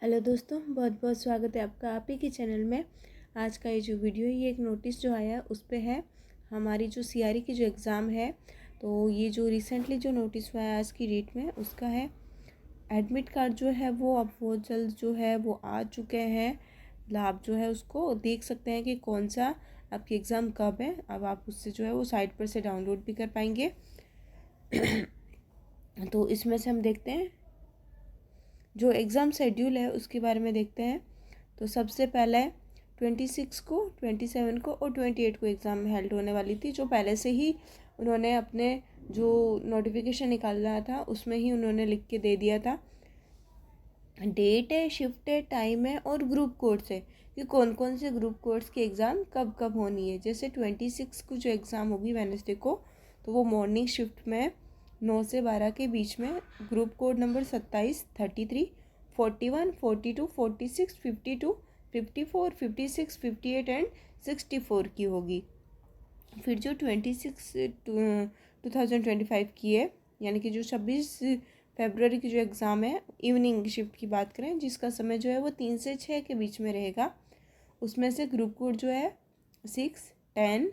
Hello दोस्तों, बहुत बहुत स्वागत है आपका आप ही के चैनल में। आज का ये जो वीडियो है, ये एक नोटिस जो आया है उस पे है हमारी जो सीआरई की जो एग्ज़ाम है। तो ये जो रिसेंटली जो नोटिस हुआ है आज की डेट में, उसका है एडमिट कार्ड जो है वो अब बहुत जल्द जो है वो आ चुके हैं। आप जो है उसको देख सकते हैं कि कौन सा आपकी एग्ज़ाम कब है। अब आप उससे जो है वो साइट पर से डाउनलोड भी कर पाएंगे। तो इसमें से हम देखते हैं जो एग्ज़ाम शेड्यूल है उसके बारे में देखते हैं। तो सबसे पहले 26 को, 27 को और 28 को एग्ज़ाम हेल्ड होने वाली थी, जो पहले से ही उन्होंने अपने जो नोटिफिकेशन निकाला था उसमें ही उन्होंने लिख के दे दिया था। डेट है, शिफ्ट है, टाइम है और ग्रुप कोड्स है कि कौन कौन से ग्रुप कोड्स की एग्ज़ाम कब कब होनी है। जैसे 26 को जो एग्ज़ाम होगी वेडनेसडे को, तो वो मॉर्निंग शिफ्ट में 9 से 12 के बीच में ग्रुप कोड नंबर 27, 33, 41, 42, 46, 52, 54, 56, 58 एंड 64 की होगी। फिर जो 2025 की है, यानी कि जो 26 फरवरी की जो एग्ज़ाम है इवनिंग शिफ्ट की बात करें, जिसका समय जो है वो 3 से 6 के बीच में रहेगा, उसमें से ग्रुप कोड जो है 6, 10,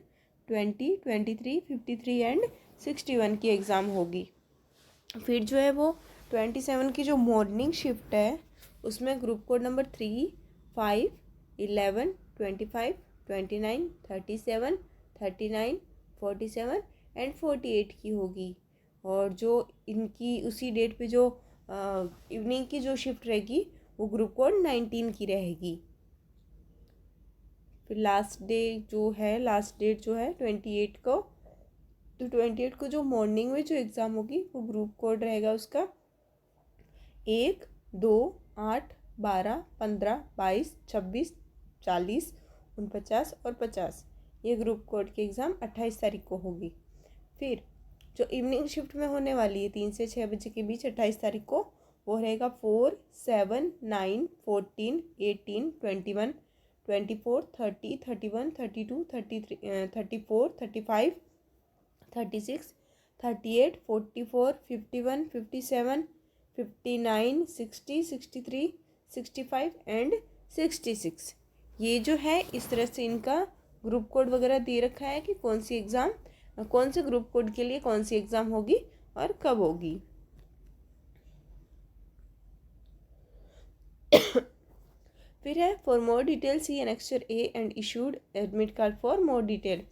20, 23, 53 एंड 61 की एग्ज़ाम होगी। फिर जो है वो 27 की जो मॉर्निंग शिफ्ट है उसमें ग्रुप कोड नंबर 3, 5, 11, 25, 29, 37, 39, 47 एंड 48 की होगी। और जो इनकी उसी डेट पे जो इवनिंग की जो शिफ्ट रहेगी वो ग्रुप कोड 19 की रहेगी। फिर लास्ट डेट जो है 28 को। तो 28 को जो मॉर्निंग में जो एग्ज़ाम होगी वो ग्रुप कोड रहेगा उसका 1, 2, 8, 12, 15, 22, 26, 40, 49 और 50। ये ग्रुप कोड की एग्ज़ाम 28 तारीख को होगी। फिर जो इवनिंग शिफ्ट में होने वाली है 3 से 6 बजे के बीच 28 तारीख को, वो रहेगा 4, 7, 9, 14, 18, 21, 24, 30, 31, 32, 33, 34, 35, 36, 38, 44, 51, 57, 59, 60, 63, 65 एंड 66। ये जो है इस तरह से इनका ग्रुप कोड वगैरह दे रखा है कि कौन सी एग्ज़ाम, कौन से ग्रुप कोड के लिए कौन सी एग्ज़ाम होगी और कब होगी। फिर है for more detail see annexure A and issued admit card for more detail.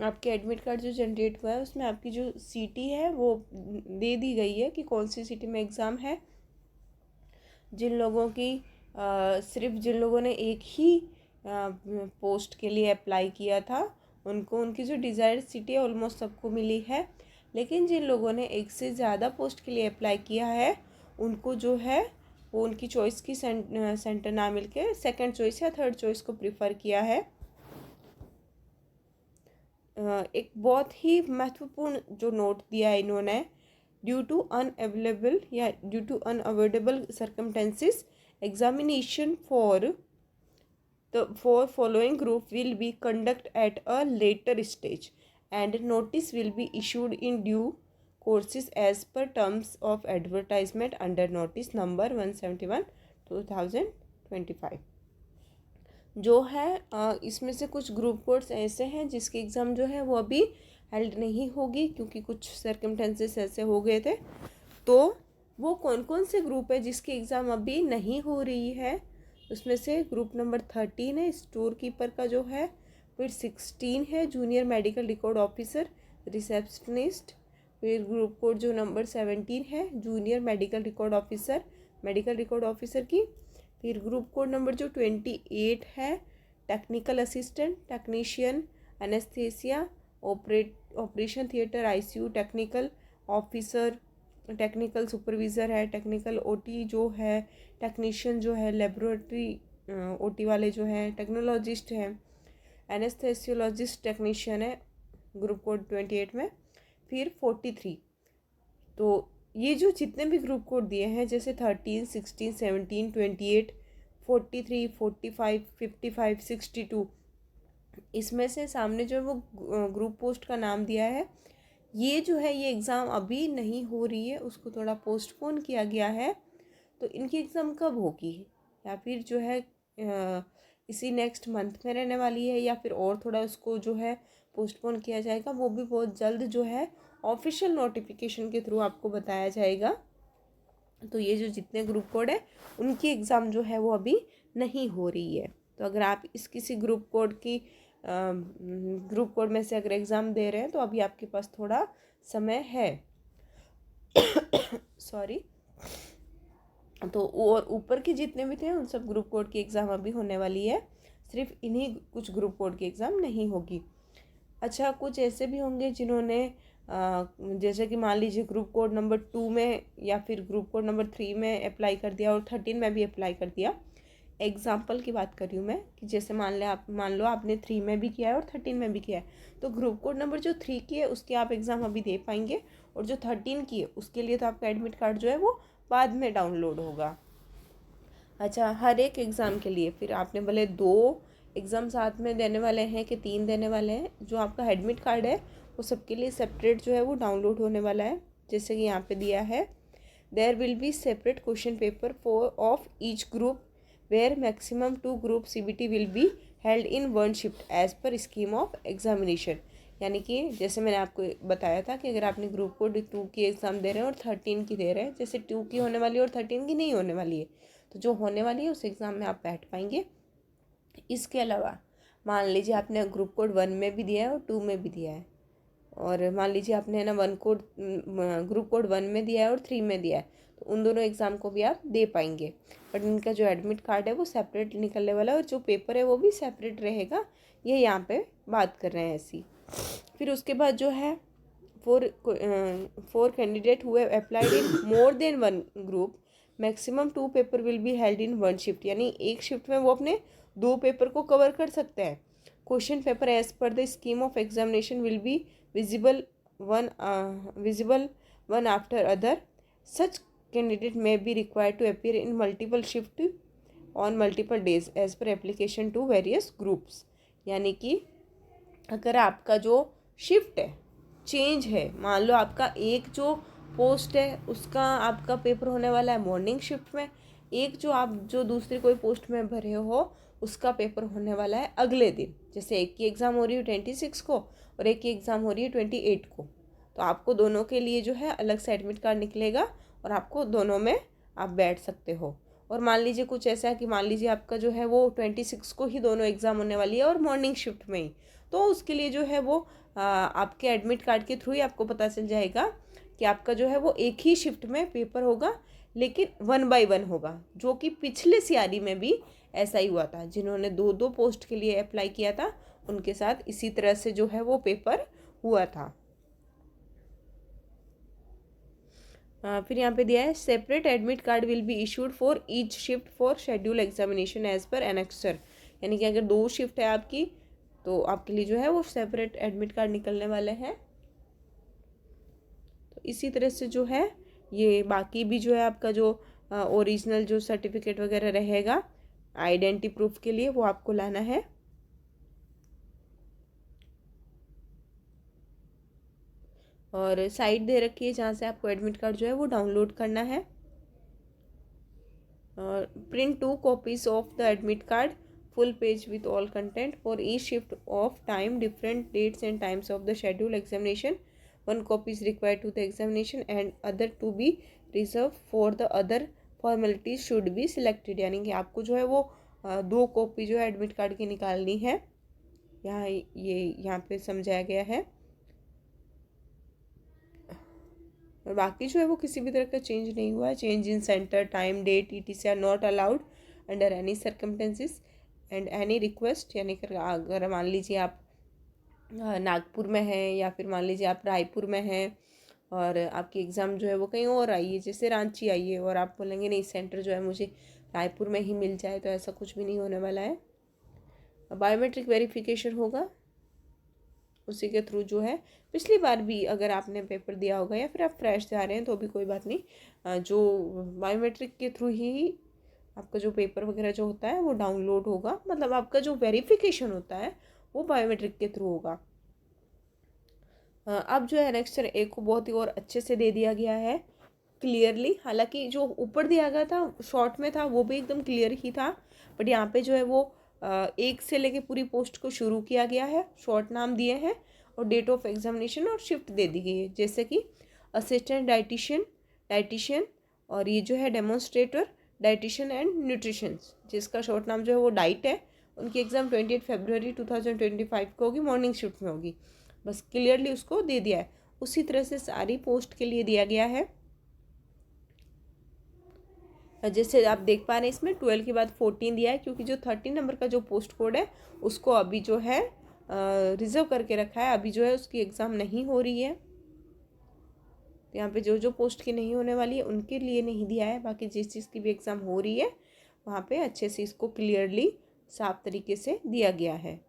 आपके एडमिट कार्ड जो जनरेट हुआ है उसमें आपकी जो सिटी है वो दे दी गई है कि कौन सी सिटी में एग्ज़ाम है। जिन लोगों की सिर्फ जिन लोगों ने एक ही पोस्ट के लिए अप्लाई किया था उनको उनकी जो डिज़ायर्ड सिटी है ऑलमोस्ट सबको मिली है। लेकिन जिन लोगों ने एक से ज़्यादा पोस्ट के लिए अप्लाई किया है उनको जो है वो उनकी चॉइस की सेंटर ना मिलके सेकंड चॉइस या थर्ड चॉइस को प्रिफर किया है। एक बहुत ही महत्वपूर्ण जो नोट दिया है इन्होंने, ड्यू टू अनअवेलेबल या due to unavoidable circumstances examination for following group will be conducted at a later stage and notice will be issued in due courses as per terms of advertisement under notice number 171 2025। जो है इसमें से कुछ group codes ऐसे हैं जिसकी exam जो है वो अभी हेल्ड नहीं होगी क्योंकि कुछ सर्कमटेंसेस ऐसे हो गए थे। तो वो कौन कौन से ग्रुप है जिसकी एग्ज़ाम अभी नहीं हो रही है, उसमें से ग्रुप नंबर 13 है स्टोर कीपर का जो है, फिर 16 है junior medical record officer receptionist, फिर ग्रुप कोड जो नंबर 17 है जूनियर मेडिकल रिकॉर्ड ऑफिसर की, फिर ग्रुप कोड नंबर जो 28 है technical assistant, technician, anaesthesia, operation theatre, ICU technical officer, technical supervisor है, टेक्निकल ओटी जो है, टेक्नीशियन जो है, लेबोरेटरी ओटी वाले जो हैं, टेक्नोलॉजिस्ट हैं, एनेस्थेसियोलॉजिस्ट टेक्नीशियन है ग्रुप कोड 28 में। फिर 43। तो ये जो जितने भी ग्रुप कोड दिए हैं जैसे 13, 16, 17, 28, 43, 45, 55, 62, इसमें से सामने जो है वो ग्रुप पोस्ट का नाम दिया है। ये जो है ये एग्ज़ाम अभी नहीं हो रही है, उसको थोड़ा पोस्टपोन किया गया है। तो इनकी एग्ज़ाम कब होगी या फिर जो है इसी नेक्स्ट मंथ में रहने वाली है, या फिर और थोड़ा उसको जो है पोस्टपोन किया जाएगा, वो भी बहुत जल्द जो है ऑफिशियल नोटिफिकेशन के थ्रू आपको बताया जाएगा। तो ये जो जितने ग्रुप कोड है उनकी एग्ज़ाम जो है वो अभी नहीं हो रही है। तो अगर आप इस किसी ग्रुप कोड में से अगर एग्ज़ाम दे रहे हैं तो अभी आपके पास थोड़ा समय है। सॉरी। तो और ऊपर के जितने भी थे उन सब ग्रुप कोड की एग्ज़ाम अभी होने वाली है, सिर्फ इन्हीं कुछ ग्रुप कोड की एग्ज़ाम नहीं होगी। अच्छा, कुछ ऐसे भी होंगे जिन्होंने जैसे कि मान लीजिए ग्रुप कोड नंबर 2 में या फिर ग्रुप कोड नंबर 3 में अप्लाई कर दिया और 13 में भी अप्लाई कर दिया। एग्जाम्पल की बात कर रही हूँ मैं कि जैसे मान लो आपने 3 में भी किया है और 13 में भी किया है, तो ग्रुप कोड नंबर जो 3 की है उसके आप एग्ज़ाम अभी दे पाएंगे, और जो 13 की है उसके लिए तो आपका एडमिट कार्ड जो है वो बाद में डाउनलोड होगा। अच्छा, हर एक एग्ज़ाम के लिए फिर आपने भले 2 एग्ज़ाम साथ में देने वाले हैं कि 3 देने वाले हैं, जो आपका एडमिट कार्ड है वो सबके लिए सेपरेट जो है वो डाउनलोड होने वाला है। जैसे कि यहाँ पे दिया है, there will be separate question paper for of each group where maximum 2 group CBT will be held in 1 shift as per scheme of examination. यानी कि जैसे मैंने आपको बताया था कि अगर आपने ग्रुप कोड 2 की एग्ज़ाम दे रहे हैं और 13 की दे रहे हैं, जैसे 2 की होने वाली है और 13 की नहीं होने वाली है, तो जो होने वाली है उस एग्ज़ाम में आप बैठ पाएंगे। इसके अलावा मान लीजिए आपने ग्रुप कोड 1 में भी दिया है और 2 में भी दिया है, और मान लीजिए आपने ना ग्रुप कोड 1 में दिया है और 3 में दिया है, तो उन दोनों एग्ज़ाम को भी आप दे पाएंगे। बट इनका जो एडमिट कार्ड है वो सेपरेट निकलने वाला है और जो पेपर है वो भी सेपरेट रहेगा, ये यहाँ पे बात कर रहे हैं ऐसी। फिर उसके बाद जो है फोर कैंडिडेट हुए applied in more than 1 group maximum 2 paper will be held in 1 shift. यानी एक शिफ्ट में वो अपने 2 पेपर को कवर कर सकते हैं। Question paper as per the scheme of examination will be visible one after other. Such candidate may be required to appear in multiple shift on multiple days as per application to various groups। यानी कि अगर आपका जो shift है change है, मान लो आपका एक जो पोस्ट है उसका आपका पेपर होने वाला है मॉर्निंग शिफ्ट में, एक जो दूसरी कोई पोस्ट में भरे हो उसका पेपर होने वाला है अगले दिन। जैसे एक की एग्ज़ाम हो रही है 26 को और एक की एग्ज़ाम हो रही है 28 को, तो आपको दोनों के लिए जो है अलग से एडमिट कार्ड निकलेगा और आपको दोनों में आप बैठ सकते हो। और मान लीजिए कुछ ऐसा है कि मान लीजिए आपका जो है वो 26 को ही दोनों एग्ज़ाम होने वाली है और मॉर्निंग शिफ्ट में ही, तो उसके लिए जो है वो आपके एडमिट कार्ड के थ्रू ही आपको पता चल जाएगा कि आपका जो है वो एक ही शिफ्ट में पेपर होगा, लेकिन 1 by 1 होगा। जो कि पिछले CRE में भी ऐसा ही हुआ था, जिन्होंने 2 पोस्ट के लिए अप्लाई किया था उनके साथ इसी तरह से जो है वो पेपर हुआ था। फिर यहाँ पे दिया है separate admit card will be issued for each shift for schedule examination as per annexure. यानी कि अगर 2 शिफ्ट है आपकी तो आपके लिए जो है वो सेपरेट एडमिट कार्ड निकलने वाले हैं। तो इसी तरह से जो है ये बाकी भी जो है आपका जो ओरिजिनल जो सर्टिफिकेट वगैरह रहेगा आइडेंटिटी प्रूफ के लिए वो आपको लाना है। और साइट दे रखी है जहाँ से आपको एडमिट कार्ड जो है वो डाउनलोड करना है। और print 2 copies of the admit card full page with all content for each shift of time, different dates and times of the schedule examination. 1 copy is required to the examination and other to be reserved for the other formalities should be selected। यानी कि आपको जो है वो 2 copy जो है admit card की निकालनी है। यहाँ पे समझाया गया है। और बाकी जो है वो किसी भी तरह का चेंज नहीं हुआ है। Change in centre, time, date ETC are not allowed under any circumstances and any request. यानी कि अगर मान लीजिए आप नागपुर में हैं या फिर मान लीजिए आप रायपुर में हैं और आपकी एग्ज़ाम जो है वो कहीं और आई है, जैसे रांची आई है, और आप बोलेंगे नहीं सेंटर जो है मुझे रायपुर में ही मिल जाए, तो ऐसा कुछ भी नहीं होने वाला है। बायोमेट्रिक वेरिफिकेशन होगा, उसी के थ्रू जो है पिछली बार भी अगर आपने पेपर दिया होगा या फिर आप फ्रेश जा रहे हैं तो भी कोई बात नहीं, जो बायोमेट्रिक के थ्रू ही आपका जो पेपर वगैरह जो होता है वो डाउनलोड होगा। मतलब आपका जो वेरिफिकेशन होता है वो बायोमेट्रिक के थ्रू होगा। अब जो है एनेक्स्चर 1 को बहुत ही और अच्छे से दे दिया गया है क्लियरली, हालांकि जो ऊपर दिया गया था शॉर्ट में था वो भी एकदम क्लियर ही था, बट यहाँ पे जो है वो 1 से लेके पूरी पोस्ट को शुरू किया गया है, शॉर्ट नाम दिए हैं और डेट ऑफ एग्जामिनेशन और शिफ्ट दे दी गई है, जैसे कि असिस्टेंट डाइटिशियन और ये जो है डेमोन्स्ट्रेटर डाइटिशियन एंड न्यूट्रिशन, जिसका शॉर्ट नाम जो है वो डाइट है। उनकी एग्ज़ाम 28 फरवरी 2025 को होगी, मॉर्निंग शिफ्ट में होगी। बस क्लियरली उसको दे दिया है। उसी तरह से सारी पोस्ट के लिए दिया गया है। जैसे आप देख पा रहे हैं इसमें 12 के बाद 14 दिया है, क्योंकि जो 13 नंबर का जो पोस्ट कोड है उसको अभी जो है रिजर्व करके रखा है, अभी जो है उसकी एग्ज़ाम नहीं हो रही है। तो यहाँ पे जो जो पोस्ट की नहीं होने वाली है उनके लिए नहीं दिया है, बाकी जिस चीज़ की भी एग्ज़ाम हो रही है वहाँ पे अच्छे से इसको क्लियरली साफ तरीके से दिया गया है।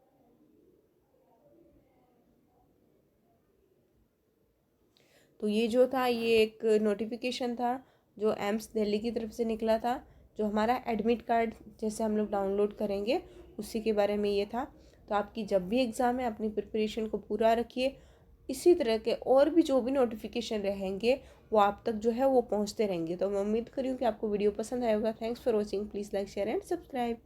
तो ये जो था ये एक नोटिफिकेशन था जो एम्स दिल्ली की तरफ से निकला था, जो हमारा एडमिट कार्ड जैसे हम लोग डाउनलोड करेंगे उसी के बारे में ये था। तो आपकी जब भी एग्ज़ाम है अपनी प्रिपरेशन को पूरा रखिए, इसी तरह के और भी जो भी नोटिफिकेशन रहेंगे वो आप तक जो है वो पहुंचते रहेंगे। तो मैं उम्मीद करी हूँ कि आपको वीडियो पसंद आएगा। Thanks for watching, please like share and subscribe.